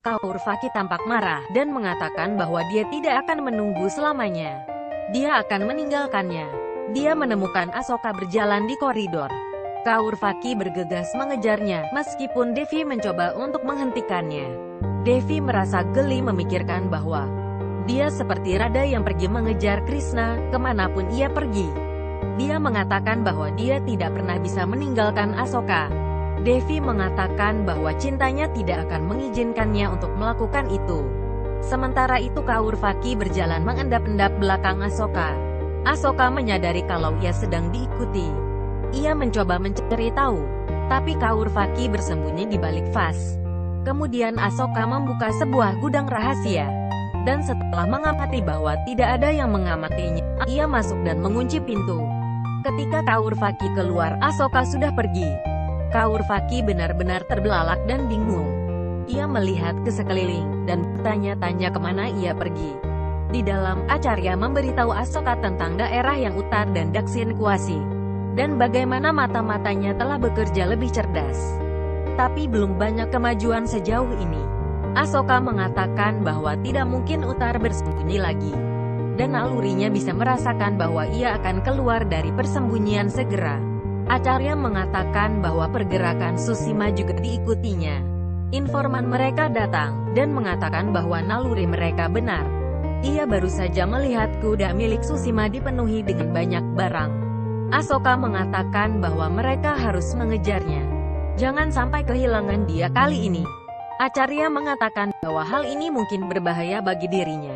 Kaurvaki tampak marah, dan mengatakan bahwa dia tidak akan menunggu selamanya. Dia akan meninggalkannya. Dia menemukan Asoka berjalan di koridor. Kaurvaki bergegas mengejarnya, meskipun Devi mencoba untuk menghentikannya. Devi merasa geli memikirkan bahwa dia seperti Radha yang pergi mengejar Krishna, kemanapun ia pergi. Dia mengatakan bahwa dia tidak pernah bisa meninggalkan Asoka. Devi mengatakan bahwa cintanya tidak akan mengizinkannya untuk melakukan itu. Sementara itu Kaurvaki berjalan mengendap-endap belakang Asoka. Asoka menyadari kalau ia sedang diikuti. Ia mencoba mencari tahu, tapi Kaurvaki bersembunyi di balik vas. Kemudian Asoka membuka sebuah gudang rahasia. Dan setelah mengamati bahwa tidak ada yang mengamatinya, ia masuk dan mengunci pintu. Ketika Kaurvaki keluar, Asoka sudah pergi. Kaurvaki benar-benar terbelalak dan bingung. Ia melihat ke sekeliling, dan bertanya-tanya kemana ia pergi. Di dalam, Acarya memberitahu Asoka tentang daerah yang utar dan Daksin Kuasi, dan bagaimana mata-matanya telah bekerja lebih cerdas. Tapi belum banyak kemajuan sejauh ini. Asoka mengatakan bahwa tidak mungkin utar bersembunyi lagi, dan nalurinya bisa merasakan bahwa ia akan keluar dari persembunyian segera. Acarya mengatakan bahwa pergerakan Susima juga diikutinya. Informan mereka datang, dan mengatakan bahwa naluri mereka benar. Ia baru saja melihat kuda milik Susima dipenuhi dengan banyak barang. Asoka mengatakan bahwa mereka harus mengejarnya. Jangan sampai kehilangan dia kali ini. Acarya mengatakan bahwa hal ini mungkin berbahaya bagi dirinya.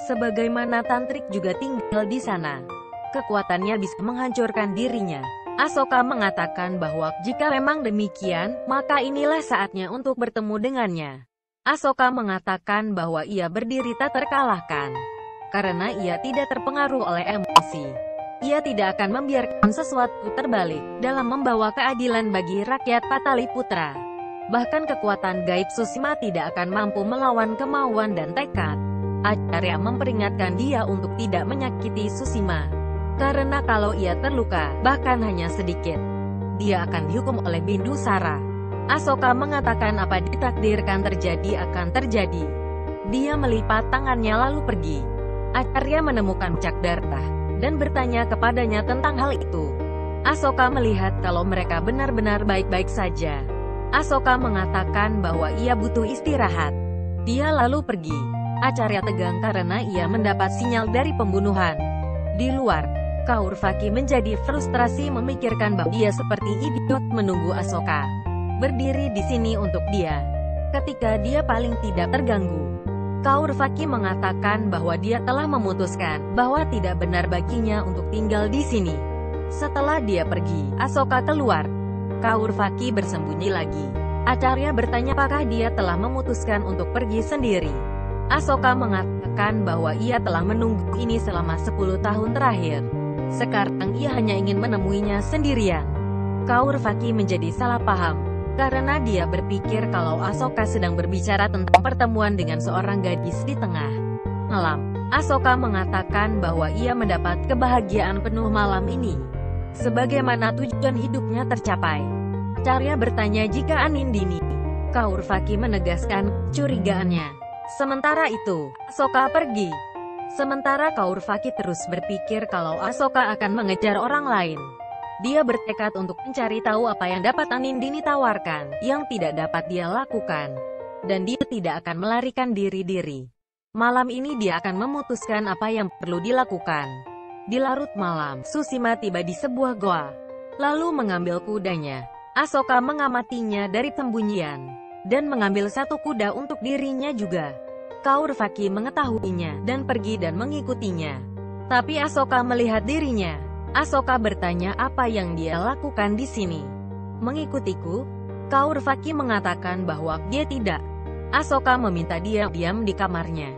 Sebagaimana Tantrik juga tinggal di sana, kekuatannya bisa menghancurkan dirinya. Asoka mengatakan bahwa jika memang demikian, maka inilah saatnya untuk bertemu dengannya. Asoka mengatakan bahwa ia berdiri tak terkalahkan, karena ia tidak terpengaruh oleh emosi. Ia tidak akan membiarkan sesuatu terbalik dalam membawa keadilan bagi rakyat Pataliputra. Bahkan kekuatan gaib Susima tidak akan mampu melawan kemauan dan tekad. Acarya memperingatkan dia untuk tidak menyakiti Susima. Karena kalau ia terluka, bahkan hanya sedikit, dia akan dihukum oleh Bindusara. Asoka mengatakan apa ditakdirkan terjadi akan terjadi. Dia melipat tangannya lalu pergi. Acarya menemukan Cakdarta, dan bertanya kepadanya tentang hal itu. Asoka melihat kalau mereka benar-benar baik-baik saja. Asoka mengatakan bahwa ia butuh istirahat. Dia lalu pergi. Acarya tegang karena ia mendapat sinyal dari pembunuhan. Di luar, Kaurvaki menjadi frustrasi memikirkan bahwa dia seperti idiot menunggu Asoka berdiri di sini untuk dia, ketika dia paling tidak terganggu. Kaurvaki mengatakan bahwa dia telah memutuskan bahwa tidak benar baginya untuk tinggal di sini. Setelah dia pergi, Asoka keluar. Kaurvaki bersembunyi lagi. Acarya bertanya apakah dia telah memutuskan untuk pergi sendiri. Asoka mengatakan bahwa ia telah menunggu ini selama 10 tahun terakhir. Sekarang ia hanya ingin menemuinya sendirian. Kaurvaki menjadi salah paham, karena dia berpikir kalau Asoka sedang berbicara tentang pertemuan dengan seorang gadis di tengah malam. Asoka mengatakan bahwa ia mendapat kebahagiaan penuh malam ini, sebagaimana tujuan hidupnya tercapai. Acarya bertanya jika Anindini. Kaurvaki menegaskan curigaannya. Sementara itu, Asoka pergi. Sementara Kaurvaki terus berpikir kalau Asoka akan mengejar orang lain. Dia bertekad untuk mencari tahu apa yang dapat Anindini tawarkan, yang tidak dapat dia lakukan. Dan dia tidak akan melarikan diri. Malam ini dia akan memutuskan apa yang perlu dilakukan. Di larut malam, Susima tiba di sebuah goa, lalu mengambil kudanya. Asoka mengamatinya dari sembunyian, dan mengambil satu kuda untuk dirinya juga. Kaurvaki mengetahuinya, dan pergi dan mengikutinya. Tapi Asoka melihat dirinya. Asoka bertanya apa yang dia lakukan di sini. Mengikutiku? Kaurvaki mengatakan bahwa dia tidak. Asoka meminta dia diam di kamarnya.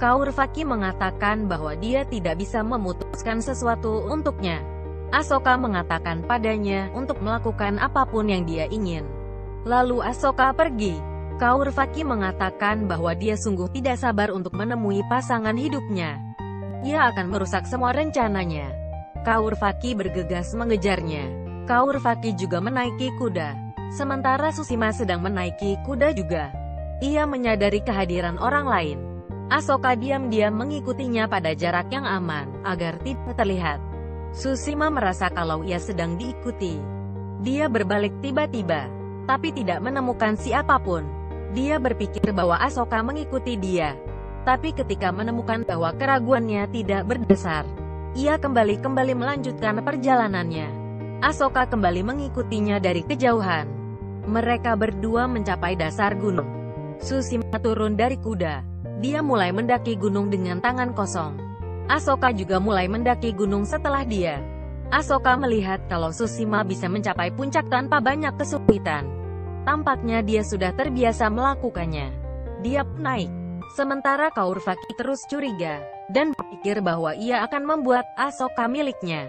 Kaurvaki mengatakan bahwa dia tidak bisa memutuskan sesuatu untuknya. Asoka mengatakan padanya untuk melakukan apapun yang dia ingin. Lalu Asoka pergi. Kaurvaki mengatakan bahwa dia sungguh tidak sabar untuk menemui pasangan hidupnya. Ia akan merusak semua rencananya. Kaurvaki bergegas mengejarnya. Kaurvaki juga menaiki kuda. Sementara Susima sedang menaiki kuda juga. Ia menyadari kehadiran orang lain. Asoka diam-diam mengikutinya pada jarak yang aman, agar tidak terlihat. Tsushima merasa kalau ia sedang diikuti. Dia berbalik tiba-tiba, tapi tidak menemukan siapapun. Dia berpikir bahwa Asoka mengikuti dia. Tapi ketika menemukan bahwa keraguannya tidak berdasar, ia kembali melanjutkan perjalanannya. Asoka kembali mengikutinya dari kejauhan. Mereka berdua mencapai dasar gunung. Tsushima turun dari kuda. Dia mulai mendaki gunung dengan tangan kosong. Asoka juga mulai mendaki gunung setelah dia. Asoka melihat kalau Tsushima bisa mencapai puncak tanpa banyak kesulitan. Tampaknya dia sudah terbiasa melakukannya. Dia pun naik. Sementara Kaurvaki terus curiga, dan berpikir bahwa ia akan membuat Asoka miliknya,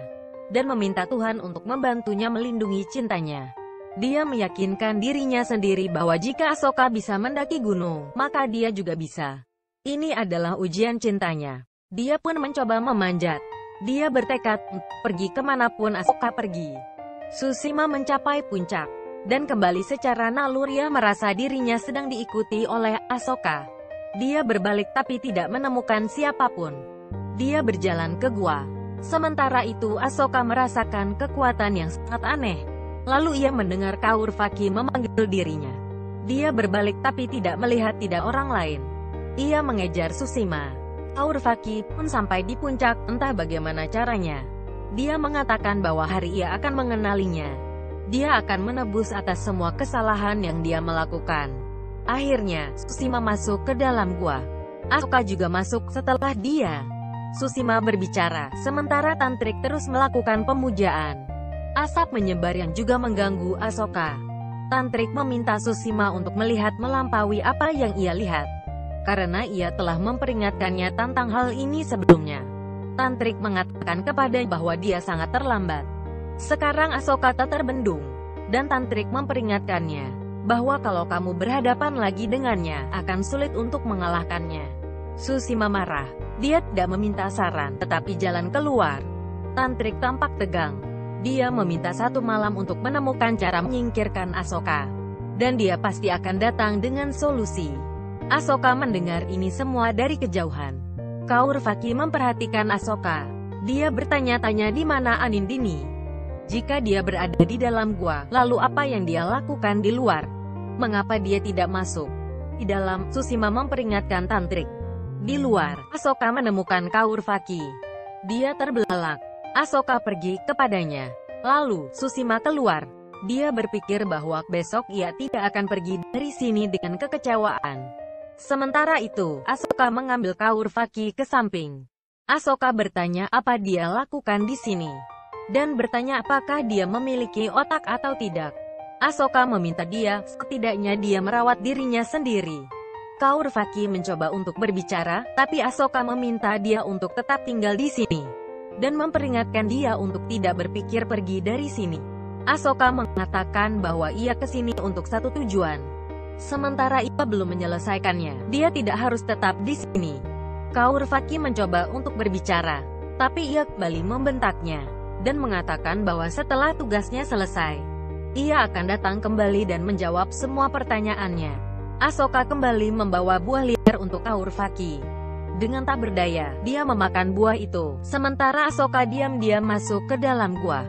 dan meminta Tuhan untuk membantunya melindungi cintanya. Dia meyakinkan dirinya sendiri bahwa jika Asoka bisa mendaki gunung, maka dia juga bisa. Ini adalah ujian cintanya. Dia pun mencoba memanjat. Dia bertekad untuk pergi kemanapun Asoka pergi. Tsushima mencapai puncak, dan kembali secara naluriah merasa dirinya sedang diikuti oleh Asoka. Dia berbalik tapi tidak menemukan siapapun. Dia berjalan ke gua. Sementara itu Asoka merasakan kekuatan yang sangat aneh. Lalu ia mendengar Kaurvaki memanggil dirinya. Dia berbalik tapi tidak melihat orang lain. Ia mengejar Tsushima. Kaurvaki pun sampai di puncak, entah bagaimana caranya. Dia mengatakan bahwa hari ia akan mengenalinya. Dia akan menebus atas semua kesalahan yang dia melakukan. Akhirnya, Tsushima masuk ke dalam gua. Asoka juga masuk setelah dia. Tsushima berbicara, sementara Tantrik terus melakukan pemujaan. Asap menyebar yang juga mengganggu Asoka. Tantrik meminta Tsushima untuk melihat melampaui apa yang ia lihat, karena ia telah memperingatkannya tentang hal ini sebelumnya. Tantrik mengatakan kepadanya bahwa dia sangat terlambat. Sekarang Asoka tak terbendung, dan Tantrik memperingatkannya bahwa kalau kamu berhadapan lagi dengannya, akan sulit untuk mengalahkannya. Tsushima marah. Dia tidak meminta saran, tetapi jalan keluar. Tantrik tampak tegang. Dia meminta 1 malam untuk menemukan cara menyingkirkan Asoka, dan dia pasti akan datang dengan solusi. Asoka mendengar ini semua dari kejauhan. Kaurvaki memperhatikan Asoka. Dia bertanya-tanya di mana Anindini. Jika dia berada di dalam gua, lalu apa yang dia lakukan di luar? Mengapa dia tidak masuk? Di dalam, Tsushima memperingatkan Tantrik. Di luar, Asoka menemukan Kaurvaki. Dia terbelalak. Asoka pergi kepadanya. Lalu, Tsushima keluar. Dia berpikir bahwa besok ia tidak akan pergi dari sini dengan kekecewaan. Sementara itu, Asoka mengambil Kaurvaki ke samping. Asoka bertanya apa dia lakukan di sini, dan bertanya apakah dia memiliki otak atau tidak. Asoka meminta dia, setidaknya dia merawat dirinya sendiri. Kaurvaki mencoba untuk berbicara, tapi Asoka meminta dia untuk tetap tinggal di sini, dan memperingatkan dia untuk tidak berpikir pergi dari sini. Asoka mengatakan bahwa ia ke sini untuk satu tujuan. Sementara ia belum menyelesaikannya, dia tidak harus tetap di sini. Kaurvaki mencoba untuk berbicara, tapi ia kembali membentaknya, dan mengatakan bahwa setelah tugasnya selesai, ia akan datang kembali dan menjawab semua pertanyaannya. Asoka kembali membawa buah liar untuk Kaurvaki. Dengan tak berdaya, dia memakan buah itu, sementara Asoka diam-diam masuk ke dalam gua.